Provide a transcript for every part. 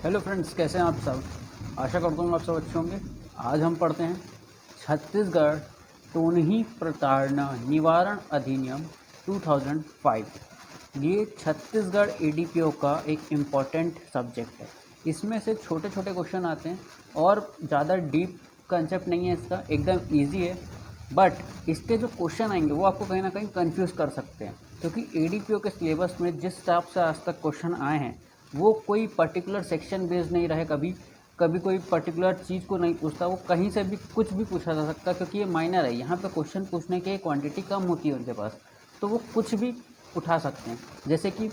Hello friends, कैसे हैं आप सब। आशा करता हूँ आप सब अच्छे होंगे। आज हम पढ़ते हैं छत्तीसगढ़ टोनही प्रताड़ना निवारण अधिनियम 2005। ये छत्तीसगढ़ एडीपीओ का एक इम्पॉर्टेंट सब्जेक्ट है। इसमें से छोटे छोटे क्वेश्चन आते हैं और ज़्यादा डीप कंसेप्ट नहीं है इसका, एकदम ईजी है। बट इसके जो क्वेश्चन आएंगे वो आपको कहीं ना कहीं कंफ्यूज कर सकते हैं, क्योंकि एडीपीओ के सिलेबस में जिस हिसाब से आज तक क्वेश्चन आए हैं वो कोई पर्टिकुलर सेक्शन बेस्ड नहीं रहे। कभी कभी कोई पर्टिकुलर चीज़ को नहीं पूछता, वो कहीं से भी कुछ भी पूछा जा सकता, क्योंकि ये माइनर है। यहाँ पे क्वेश्चन पूछने की क्वांटिटी कम होती है उनके पास, तो वो कुछ भी उठा सकते हैं। जैसे कि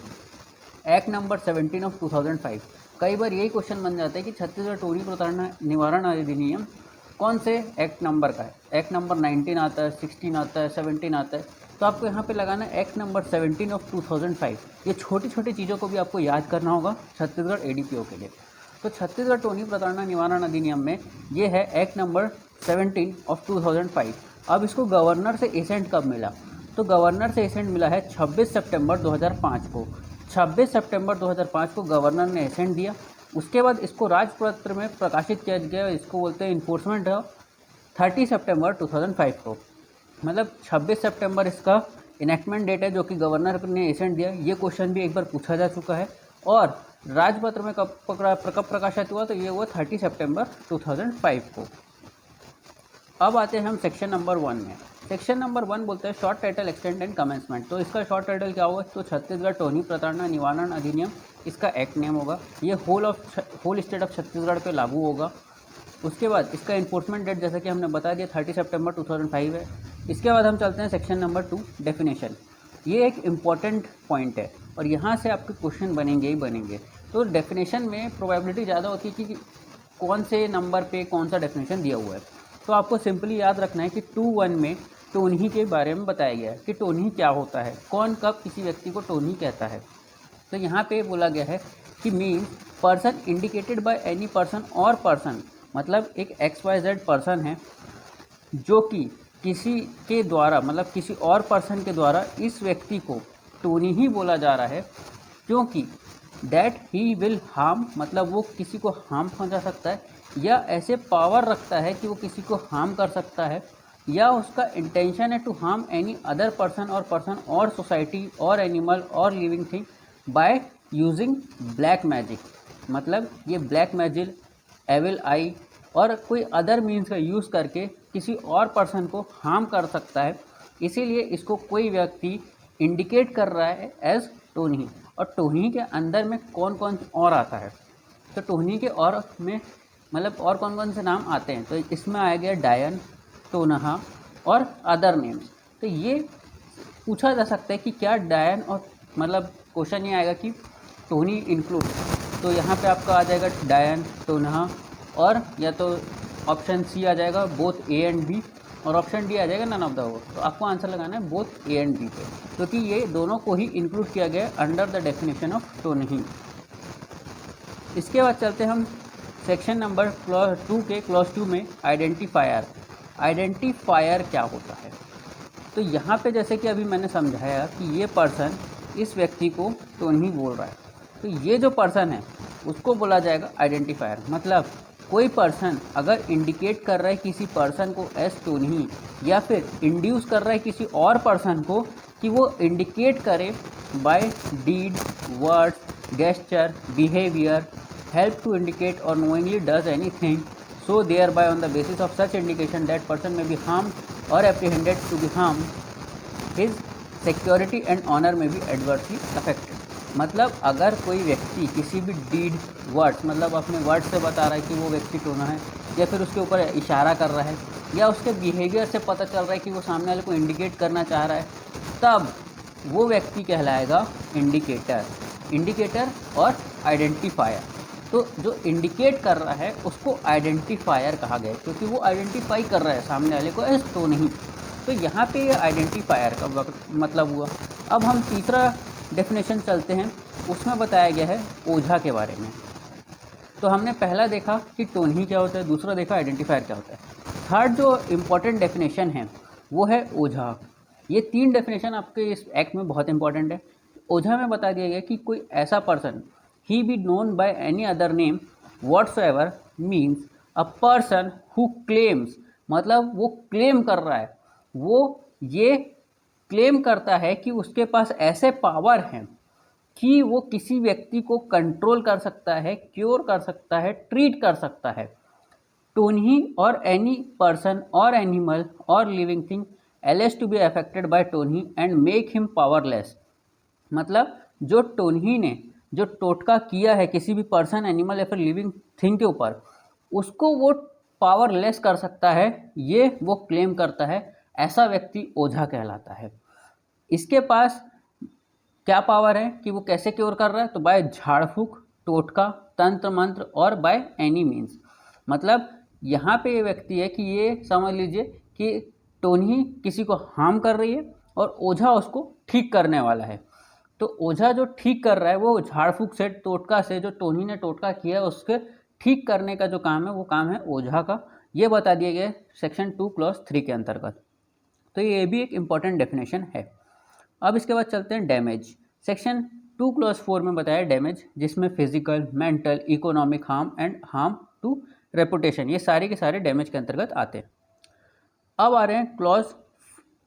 एक्ट नंबर 17 ऑफ 2005, कई बार यही क्वेश्चन बन जाता है कि छत्तीसगढ़ टोनी प्रताड़ना निवारण अधिनियम कौन से एक्ट नंबर का है। एक्ट नंबर 19 आता है, 16 आता है, 17 आता है, तो आपको यहाँ पे लगाना है एक्ट नंबर 17 ऑफ 2005। ये छोटी छोटी चीज़ों को भी आपको याद करना होगा छत्तीसगढ़ एडीपीओ के लिए। तो छत्तीसगढ़ टोनी प्रताड़ना निवारण अधिनियम में ये है एक्ट नंबर 17 ऑफ 2005। अब इसको गवर्नर से एसेंट कब मिला, तो गवर्नर से एसेंट मिला है 26 सितंबर 2005 को। 26 सितंबर 2005 को गवर्नर ने एसेंट दिया। उसके बाद इसको राजपत्र में प्रकाशित किया गया, इसको बोलते हैं इन्फोर्समेंट 30 सितंबर 2005 को। मतलब 26 सितंबर इसका इनेक्टमेंट डेट है, जो कि गवर्नर ने एसेंट दिया। ये क्वेश्चन भी एक बार पूछा जा चुका है। और राजपत्र में कब प्रकाशित हुआ, तो ये हुआ 30 सितंबर 2005 को। अब आते हैं हम सेक्शन नंबर 1 में। सेक्शन नंबर 1 बोलते हैं short title extend and commencement. तो इसका शॉर्ट टाइटल क्या होगा, तो छत्तीसगढ़ टोनी प्रताड़ना निवारण अधिनियम इसका एक्ट नेम होगा। ये होल स्टेट ऑफ छत्तीसगढ़ पे लागू होगा। उसके बाद इसका इन्फोर्समेंट डेट जैसा कि हमने बता दिया 30 सितंबर 2005 है। इसके बाद हम चलते हैं सेक्शन नंबर 2 डेफिनेशन। ये एक इम्पॉर्टेंट पॉइंट है और यहाँ से आपके क्वेश्चन बनेंगे ही बनेंगे। तो डेफिनेशन में प्रोबेबिलिटी ज़्यादा होती है कि कौन से नंबर पे कौन सा डेफिनेशन दिया हुआ है। तो आपको सिंपली याद रखना है कि 2.1 में टोनही के बारे में बताया गया है कि टोनही क्या होता है, कौन कब किसी व्यक्ति को टोनही कहता है। तो यहाँ पे बोला गया है कि mean person indicated by any person और पर्सन, मतलब एक XYZ पर्सन है जो कि किसी के द्वारा, मतलब किसी और पर्सन के द्वारा इस व्यक्ति को टोनी ही बोला जा रहा है, क्योंकि दैट ही विल हार्म, मतलब वो किसी को हार्म पहुंचा सकता है या ऐसे पावर रखता है कि वो किसी को हार्म कर सकता है, या उसका इंटेंशन है to harm any other person और सोसाइटी और एनिमल और living thing by using black magic. मतलब ये ब्लैक मैजिक, एविल आई और कोई अदर मीन्स का यूज़ करके किसी और पर्सन को हार्म कर सकता है। इसीलिए इसको कोई व्यक्ति इंडिकेट कर रहा है एज टोनही। और टोनही के अंदर में कौन कौन और आता है, तो टोनही के और में मतलब और कौन कौन से नाम आते हैं, तो इसमें आ गया डायन, टोनहा और अदर नेम्स। तो ये पूछा जा सकता है कि क्या डायन और, मतलब क्वेश्चन ये आएगा कि टोनी इंक्लूड, तो यहाँ पे आपका आ जाएगा डायन, टोनहा, और या तो ऑप्शन सी आ जाएगा बोथ ए एंड बी, और ऑप्शन डी आ जाएगा नन ऑफ द अबव। तो आपको आंसर लगाना है बोथ ए एंड बी पे, क्योंकि ये दोनों को ही इंक्लूड किया गया है अंडर द डेफिनेशन ऑफ टोनही। इसके बाद चलते हैं हम सेक्शन नंबर 2 के क्लॉज 2 में आइडेंटिफायर। आइडेंटिफायर क्या होता है, तो यहाँ पे जैसे कि अभी मैंने समझाया कि ये पर्सन इस व्यक्ति को टोनही बोल रहा है, तो ये जो पर्सन है उसको बोला जाएगा आइडेंटिफायर। मतलब कोई पर्सन अगर इंडिकेट कर रहा है किसी पर्सन को एज टोनही, या फिर इंड्यूस कर रहा है किसी और पर्सन को कि वो इंडिकेट करे by deed, words, gesture, behavior, help to indicate or knowingly does anything, so thereby on the basis of such indication that person may be harmed or apprehended to be harmed, his security and honor may be adversely affected। मतलब अगर कोई व्यक्ति किसी भी deed, words, मतलब अपने word से बता रहा है कि वो व्यक्ति टोना है, या फिर उसके ऊपर इशारा कर रहा है, या उसके बिहेवियर से पता चल रहा है कि वो सामने वाले को इंडिकेट करना चाह रहा है, तब वो व्यक्ति कहलाएगा इंडिकेटर। इंडिकेटर और आइडेंटिफायर, तो जो इंडिकेट कर रहा है उसको आइडेंटिफायर कहा गया, क्योंकि वो आइडेंटिफाई कर रहा है सामने वाले को एज टोनही। तो यहाँ पे ये आइडेंटिफायर का मतलब हुआ। अब हम तीसरा डेफिनेशन चलते हैं, उसमें बताया गया है ओझा के बारे में। तो हमने पहला देखा कि टोनही क्या होता है, दूसरा देखा आइडेंटिफायर क्या होता है, थर्ड जो इम्पॉर्टेंट डेफिनेशन है वो है ओझा। ये 3 डेफिनेशन आपके इस एक्ट में बहुत इंपॉर्टेंट है। ओझा में बता दिया गया कि कोई ऐसा person he be known by any other name whatsoever means a person who claims, मतलब वो क्लेम कर रहा है, वो ये क्लेम करता है कि उसके पास ऐसे पावर हैं कि वो किसी व्यक्ति को कंट्रोल कर सकता है, क्योर कर सकता है, ट्रीट कर सकता है। टोनही और एनी पर्सन और एनिमल और living thing alleged to be affected by tonhi and make him powerless, मतलब जो टोनही ने जो टोटका किया है किसी भी पर्सन, एनिमल या फिर लिविंग थिंग के ऊपर, उसको वो पावरलेस कर सकता है, ये वो क्लेम करता है। ऐसा व्यक्ति ओझा कहलाता है। इसके पास क्या पावर है कि वो कैसे क्योर कर रहा है, तो बाय झाड़ फूक, टोटका, तंत्र मंत्र और बाय एनी मीन्स। मतलब यहाँ पे ये व्यक्ति है कि ये समझ लीजिए कि टोनही किसी को हार्म कर रही है और ओझा उसको ठीक करने वाला है। तो ओझा जो ठीक कर रहा है वो झाड़ फूक से, टोटका से, जो टोनही ने टोटका किया है उसके ठीक करने का जो काम है वो काम है ओझा का। ये बता दिया गया सेक्शन 2 क्लॉज 3 के अंतर्गत। तो ये भी एक इम्पॉर्टेंट डेफिनेशन है। अब इसके बाद चलते हैं डैमेज। सेक्शन 2 क्लॉज 4 में बताया डैमेज, जिसमें physical, mental, economic harm and harm to reputation, ये सारे के सारे डैमेज के अंतर्गत आते हैं। अब आ रहे हैं क्लॉज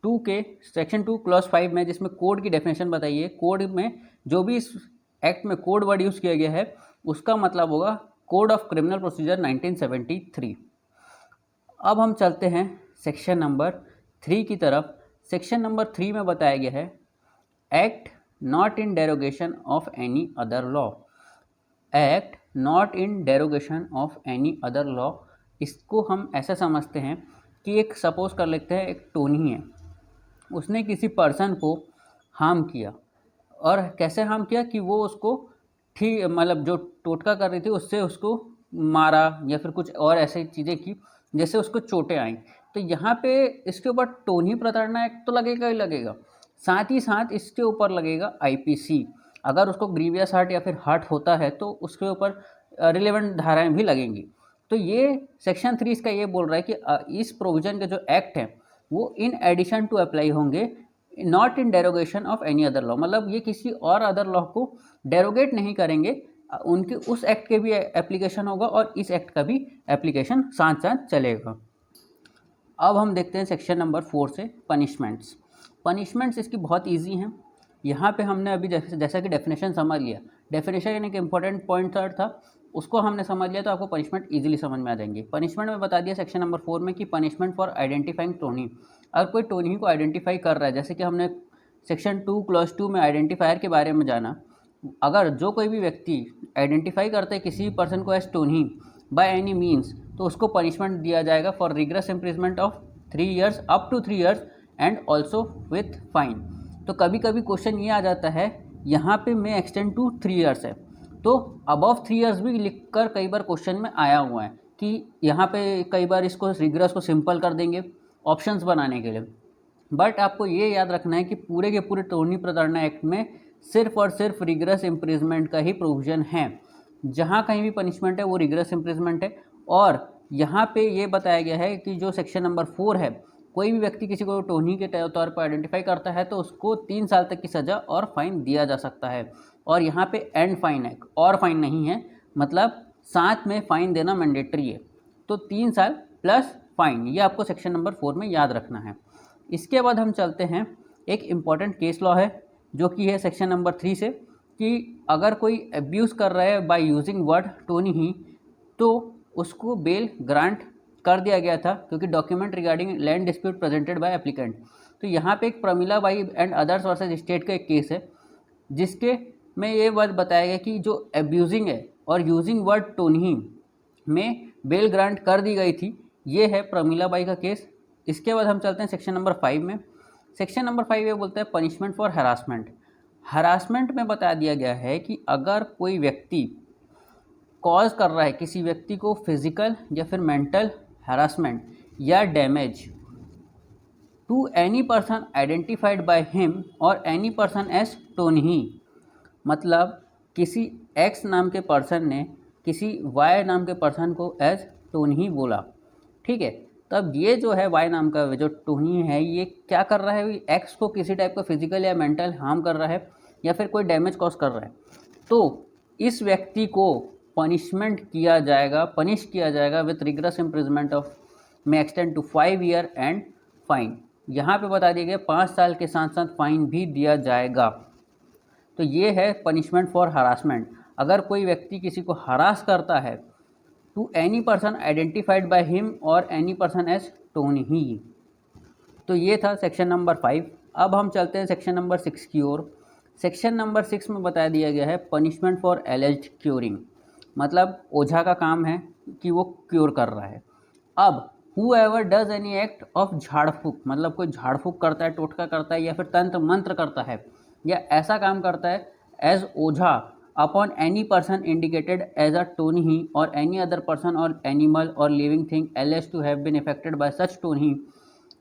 2 के सेक्शन 2 क्लॉज 5 में, जिसमें कोड की डेफिनेशन बताई है। कोड में जो भी इस एक्ट में कोड वर्ड यूज़ किया गया है उसका मतलब होगा कोड ऑफ क्रिमिनल प्रोसीजर 1973। अब हम चलते हैं सेक्शन नंबर 3 की तरफ। सेक्शन नंबर 3 में बताया गया है act not in derogation of any other law. Act not in derogation of any other law, इसको हम ऐसा समझते हैं कि एक सपोज कर लेते हैं एक टोनी है, उसने किसी पर्सन को हार्म किया। और कैसे हार्म किया कि वो उसको ठीक, मतलब जो टोटका कर रही थी उससे उसको मारा या फिर कुछ और ऐसी चीज़ें की जैसे उसको चोटें आई। तो यहाँ पे इसके ऊपर टोनी प्रताड़ना एक्ट तो लगेगा ही लगेगा, साथ ही साथ इसके ऊपर लगेगा आईपीसी। अगर उसको ग्रीवियस हर्ट या फिर हर्ट होता है तो उसके ऊपर रिलेवेंट धाराएं भी लगेंगी। तो ये सेक्शन 3 इसका ये बोल रहा है कि इस प्रोविजन के जो एक्ट हैं वो इन एडिशन टू अप्लाई होंगे, not in derogation of any other law, मतलब ये किसी और अदर लॉ को डेरोगेट नहीं करेंगे, उनके उस एक्ट के भी एप्लीकेशन होगा और इस एक्ट का भी एप्लीकेशन साथ साथ चलेगा। अब हम देखते हैं सेक्शन नंबर 4 से पनिशमेंट्स। पनिशमेंट्स इसकी बहुत इजी हैं। यहाँ पे हमने अभी जैसा कि डेफिनेशन समझ लिया, डेफिनेशन यानी कि इंपॉर्टेंट पॉइंट था उसको हमने समझ लिया, तो आपको पनिशमेंट इजीली समझ में आ जाएंगे। पनिशमेंट में बता दिया सेक्शन नंबर 4 में कि पनिशमेंट फॉर आइडेंटिफाइंग टोनी। अगर कोई टोनी को आइडेंटिफाई कर रहा है, जैसे कि हमने सेक्शन 2 क्लॉज 2 में आइडेंटिफायर के बारे में जाना, अगर जो कोई भी व्यक्ति आइडेंटिफाई करते हैं किसी पर्सन को as tonhi by any means, तो उसको पनिशमेंट दिया जाएगा for rigorous imprisonment of 3 years up to 3 years and also with fine. तो कभी कभी क्वेश्चन ये आ जाता है यहाँ पे मे एक्सटेंड टू 3 years है, तो अबव 3 years भी लिखकर कई बार क्वेश्चन में आया हुआ है कि यहाँ पे कई बार इसको रिग्रेस को सिंपल कर देंगे ऑप्शंस बनाने के लिए। बट आपको ये याद रखना है कि पूरे के पूरे टोनी प्रताड़ना एक्ट में सिर्फ और सिर्फ रिग्रेस इम्प्रिजमेंट का ही प्रोविजन है। जहाँ कहीं भी पनिशमेंट है वो रिग्रेस इम्प्रिजमेंट है। और यहाँ पे ये बताया गया है कि जो सेक्शन नंबर 4 है, कोई भी व्यक्ति किसी को टोनी के तौर पर आइडेंटिफाई करता है तो उसको 3 साल तक की सज़ा और फाइन दिया जा सकता है। और यहाँ पे एंड फाइन है, और फाइन नहीं है, मतलब साथ में फ़ाइन देना मैंडेटरी है। तो 3 साल प्लस फाइन, ये आपको सेक्शन नंबर 4 में याद रखना है। इसके बाद हम चलते हैं, एक इम्पॉर्टेंट केस लॉ है जो कि है सेक्शन नंबर 3 से, कि अगर कोई अब्यूज़ कर रहा है बाय यूजिंग वर्ड टोनी ही, तो उसको बेल ग्रांट कर दिया गया था, क्योंकि document regarding land dispute presented by applicant. तो यहाँ पे एक Pramila by and others versus state का एक केस है, जिसके में ये बात बताया गया कि जो एब्यूजिंग है और यूजिंग वर्ड टोनी में बेल ग्रांट कर दी गई थी, ये है प्रमिला बाई का केस। इसके बाद हम चलते हैं सेक्शन नंबर 5 में। सेक्शन नंबर 5 ये बोलता है पनिशमेंट फॉर हरासमेंट। हरासमेंट में बता दिया गया है कि अगर कोई व्यक्ति कॉज कर रहा है किसी व्यक्ति को फिजिकल या फिर मेंटल हरासमेंट या damage to any person identified by him और एनी पर्सन एज टोनी, मतलब किसी एक्स नाम के पर्सन ने किसी वाई नाम के पर्सन को एज टोनी बोला, ठीक है। तब ये जो है वाई नाम का जो टोनी है, ये क्या कर रहा है, एक्स को किसी टाइप का फिजिकल या मेंटल हार्म कर रहा है या फिर कोई डैमेज कॉज कर रहा है। तो इस व्यक्ति को पनिश किया जाएगा with rigorous imprisonment of may extend to 5 year and fine. यहाँ पे बता दिया गया 5 साल के साथ साथ फाइन भी दिया जाएगा। तो ये है पनिशमेंट फॉर हरासमेंट। अगर कोई व्यक्ति किसी को हरास करता है to any person identified by him और एनी पर्सन एज टोनी। तो ये था सेक्शन नंबर 5। अब हम चलते हैं सेक्शन नंबर 6 की ओर। सेक्शन नंबर 6 में बता दिया गया है पनिशमेंट फॉर एलिज्ड क्यूरिंग, मतलब ओझा का काम है कि वो क्योर कर रहा है। अब whoever does any act of झाड़ फूक, मतलब कोई झाड़ फूक करता है, टोटका करता है या फिर तंत्र मंत्र करता है या ऐसा काम करता है as ojha upon any person indicated as a tonhi और एनी अदर पर्सन और एनिमल और living thing alleged to have been affected by such tonhi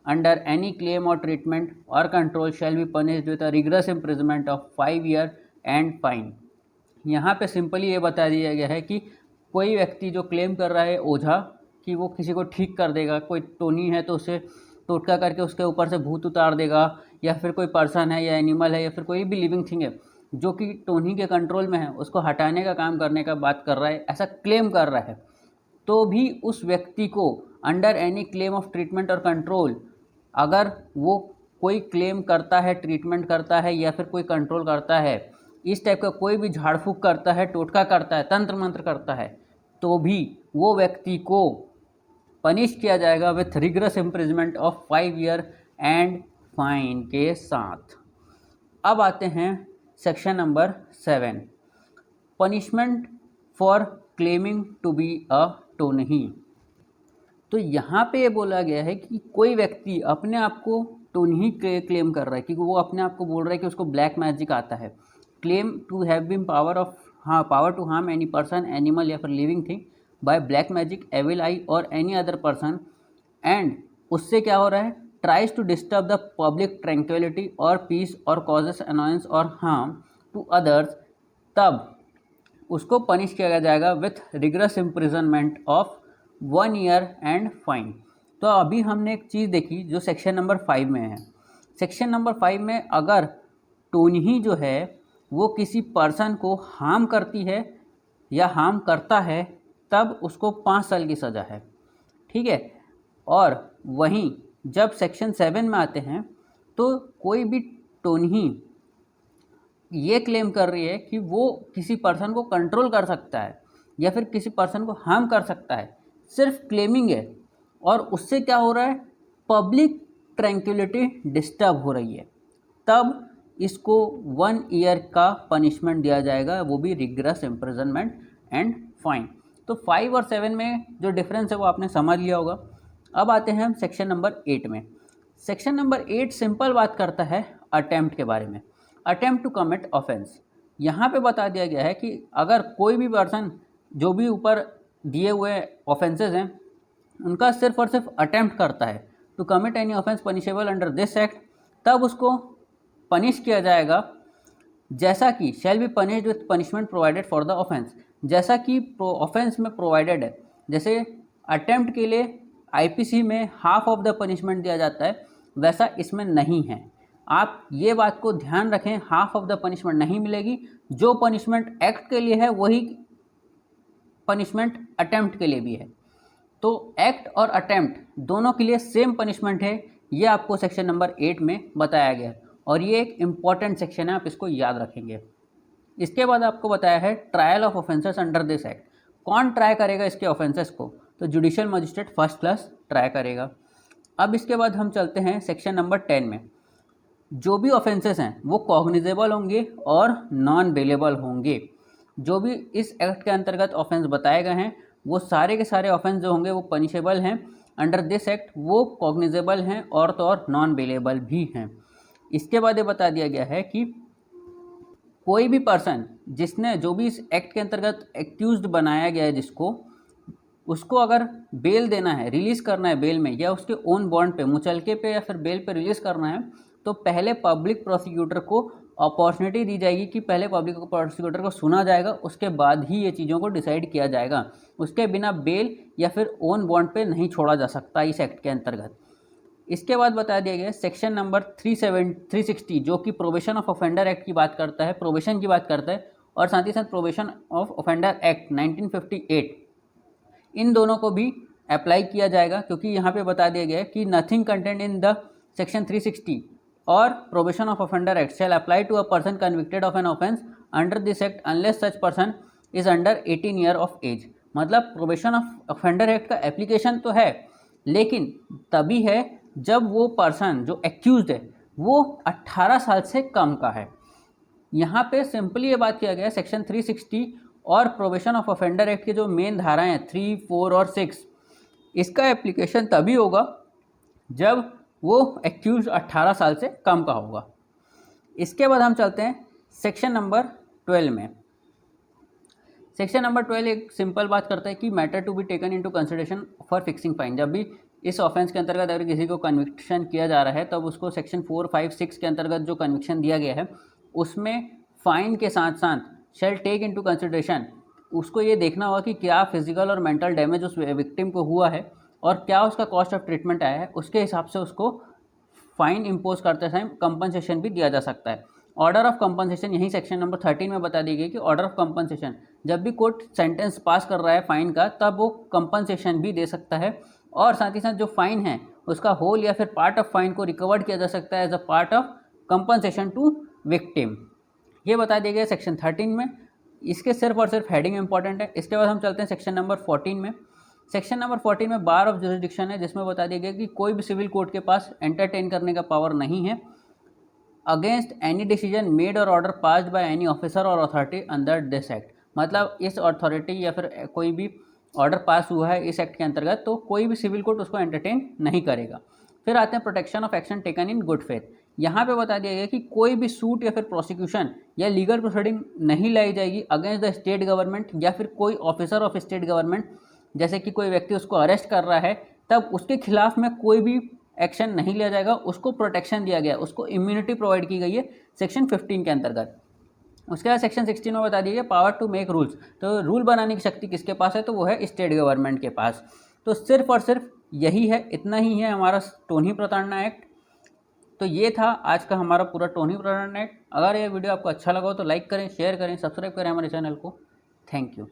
under any claim or treatment or control shall be punished with a rigorous imprisonment of 5 year and fine। यहाँ पे simply ये बता दिया गया है कि कोई व्यक्ति जो क्लेम कर रहा है ओझा कि वो किसी को ठीक कर देगा, कोई टोनी है तो उसे टोटका करके उसके ऊपर से भूत उतार देगा, या फिर कोई पर्सन है या एनिमल है या फिर कोई भी लिविंग थिंग है जो कि टोनी के कंट्रोल में है, उसको हटाने का काम करने का बात कर रहा है, ऐसा क्लेम कर रहा है, तो भी उस व्यक्ति को under any claim of treatment और कंट्रोल, अगर वो कोई क्लेम करता है, ट्रीटमेंट करता है या फिर कोई कंट्रोल करता है, इस टाइप का कोई भी झाड़ फूक करता है, टोटका करता है, तंत्र मंत्र करता है, तो भी वो व्यक्ति को पनिश किया जाएगा with rigorous imprisonment of 5 year and fine के साथ। अब आते हैं section number 7, punishment for claiming to be a tonhi. तो यहाँ पे ये बोला गया है कि कोई व्यक्ति अपने आप को टोनी क्लेम कर रहा है, क्योंकि वो अपने आप को बोल रहा है कि उसको ब्लैक मैजिक आता है। Claim to have been power to harm any person, animal या फिर living thing by black magic, evil eye और एनी अदर पर्सन, एंड उससे क्या हो रहा है, tries to disturb the public tranquillity और पीस और कॉजेस अनॉयंस और हार्म टू अदर्स, तब उसको पनिश किया जाएगा with rigorous imprisonment of 1 year and fine. तो अभी हमने एक चीज़ देखी जो सेक्शन नंबर 5 में है। सेक्शन नंबर 5 में अगर टोनी जो है वो किसी पर्सन को हार्म करती है या हार्म करता है, तब उसको 5 साल की सज़ा है, ठीक है। और वहीं जब सेक्शन 7 में आते हैं तो कोई भी टोनी ये क्लेम कर रही है कि वो किसी पर्सन को कंट्रोल कर सकता है या फिर किसी पर्सन को हार्म कर सकता है, सिर्फ क्लेमिंग है, और उससे क्या हो रहा है, पब्लिक ट्रैंक्विलिटी डिस्टर्ब हो रही है, तब इसको 1 ईयर का पनिशमेंट दिया जाएगा, वो भी रिगरस इम्प्रिजनमेंट एंड फाइन। तो 5 और 7 में जो डिफरेंस है वो आपने समझ लिया होगा। अब आते हैं हम सेक्शन नंबर 8 में। सेक्शन नंबर 8 सिंपल बात करता है अटेम्प्ट के बारे में, अटेम्प्ट टू कमिट ऑफेंस। यहाँ पे बता दिया गया है कि अगर कोई भी पर्सन जो भी ऊपर दिए हुए ऑफेंसेस हैं उनका सिर्फ और सिर्फ अटेम्प्ट करता है to commit any offence punishable under this act, तब उसको पनिश किया जाएगा जैसा कि shall be punished with punishment provided for the offence, जैसा कि ऑफेंस में प्रोवाइडेड है। जैसे अटेम्प्ट के लिए आईपीसी में हाफ ऑफ द पनिशमेंट दिया जाता है, वैसा इसमें नहीं है। आप ये बात को ध्यान रखें, हाफ ऑफ द पनिशमेंट नहीं मिलेगी। जो पनिशमेंट एक्ट के लिए है वही पनिशमेंट अटेम्प्ट के लिए भी है। तो एक्ट और अटेम्प्ट दोनों के लिए सेम पनिशमेंट है, ये आपको सेक्शन नंबर 8 में बताया गया है, और ये एक इम्पॉर्टेंट सेक्शन है, आप इसको याद रखेंगे। इसके बाद आपको बताया है trial of offences under this act. कौन ट्राई करेगा इसके ऑफेंसेस को, तो judicial magistrate first class try करेगा। अब इसके बाद हम चलते हैं सेक्शन नंबर 10 में। जो भी ऑफेंसेस हैं वो कॉग्निजेबल होंगे और नॉन बेलेबल होंगे। जो भी इस एक्ट के अंतर्गत ऑफेंस बताए गए हैं वो सारे के सारे ऑफेंस जो होंगे वो पनिशेबल हैं अंडर दिस एक्ट, वो कॉग्निजेबल हैं और तो और नॉन बेलेबल भी हैं। इसके बाद ये बता दिया गया है कि कोई भी पर्सन जिसने जो भी इस एक्ट के अंतर्गत एक्यूज्ड बनाया गया है जिसको, उसको अगर बेल देना है, रिलीज़ करना है बेल में या उसके ओन बॉन्ड पे, मुचलके पे या फिर बेल पे रिलीज़ करना है, तो पहले पब्लिक प्रोसिक्यूटर को अपॉर्चुनिटी दी जाएगी कि पहले पब्लिक प्रोसिक्यूटर को सुना जाएगा, उसके बाद ही ये चीज़ों को डिसाइड किया जाएगा। उसके बिना बेल या फिर ओन बॉन्ड पे नहीं छोड़ा जा सकता इस एक्ट के अंतर्गत। इसके बाद बता दिया गया सेक्शन नंबर 360 जो कि प्रोबेशन ऑफ ऑफेंडर एक्ट की बात करता है, प्रोबेशन की बात करता है, और साथ ही साथ प्रोबेशन ऑफ ऑफेंडर एक्ट 1958, इन दोनों को भी अप्लाई किया जाएगा, क्योंकि यहाँ पे बता दिया गया है कि nothing content in the section 360 और probation of offender act shall apply to a person convicted of an offence under this act unless such person is under 18 year of age. मतलब प्रोबेशन ऑफ ऑफेंडर एक्ट का application तो है, लेकिन तभी है जब वो पर्सन जो एक्यूज्ड है वो 18 साल से कम का है। यहाँ पे सिंपली ये बात किया गया है सेक्शन 360 और प्रोबेशन ऑफ ऑफेंडर एक्ट के जो मेन धाराएं हैं 3, 4 और 6, इसका एप्लीकेशन तभी होगा जब वो एक्यूज 18 साल से कम का होगा। इसके बाद हम चलते हैं सेक्शन नंबर 12 में। सेक्शन नंबर 12 एक सिंपल बात करता है कि matter to be taken into consideration for fixing fine. जब भी इस ऑफेंस के अंतर्गत अगर किसी को कन्विक्शन किया जा रहा है तब उसको सेक्शन 4, 5, 6 के अंतर्गत जो कन्विक्शन दिया गया है उसमें फाइन के साथ साथ शैल टेक इनटू कंसिडरेशन, उसको ये देखना होगा कि क्या फिजिकल और मेंटल डैमेज उस विक्टिम को हुआ है और क्या उसका कॉस्ट ऑफ ट्रीटमेंट आया है, उसके हिसाब से उसको फाइन इम्पोज करते टाइम कंपनसेशन भी दिया जा सकता है। ऑर्डर ऑफ कंपनसेशन यही सेक्शन नंबर 13 में बता दी गई कि ऑर्डर ऑफ कंपनसेशन, जब भी कोर्ट सेंटेंस पास कर रहा है फाइन का तब वो कंपनसेशन भी दे सकता है, और साथ ही साथ जो फाइन है उसका होल या फिर पार्ट ऑफ फाइन को रिकवर्ड किया जा सकता है as a part of compensation to victim. ये बता दिया गया सेक्शन 13 में। इसके सिर्फ और सिर्फ हेडिंग इंपॉर्टेंट है। इसके बाद हम चलते हैं सेक्शन नंबर 14 में। सेक्शन नंबर 14 में बार ऑफ जुरिडिक्शन है, जिसमें बता दिया गया कि कोई भी सिविल कोर्ट के पास एंटरटेन करने का पावर नहीं है अगेंस्ट एनी डिसीजन मेड और order passed by any officer और अथॉरिटी अंडर दिस एक्ट। मतलब इस अथॉरिटी या फिर कोई भी ऑर्डर पास हुआ है इस एक्ट के अंतर्गत तो कोई भी सिविल कोर्ट उसको एंटरटेन नहीं करेगा। फिर आते हैं protection of action taken in good faith. यहाँ पे बता दिया गया कि कोई भी सूट या फिर प्रोसिक्यूशन या लीगल प्रोसीडिंग नहीं लाई जाएगी अगेंस्ट द स्टेट गवर्नमेंट या फिर कोई ऑफिसर ऑफ स्टेट गवर्नमेंट। जैसे कि कोई व्यक्ति उसको अरेस्ट कर रहा है तब उसके खिलाफ में कोई भी एक्शन नहीं लिया जाएगा, उसको प्रोटेक्शन दिया गया, उसको इम्यूनिटी प्रोवाइड की गई है सेक्शन 15 के अंतर्गत। उसके बाद सेक्शन 16 में बता दिया गया पावर टू मेक रूल्स। तो रूल बनाने की शक्ति किसके पास है, तो वो है स्टेट गवर्नमेंट के पास। तो सिर्फ और सिर्फ यही है, इतना ही है हमारा टोनी प्रताड़ना एक्ट। तो ये था आज का हमारा पूरा टोनी प्रताड़ना एक्ट। अगर ये वीडियो आपको अच्छा लगा हो तो लाइक करें, शेयर करें, सब्सक्राइब करें हमारे चैनल को। Thank you.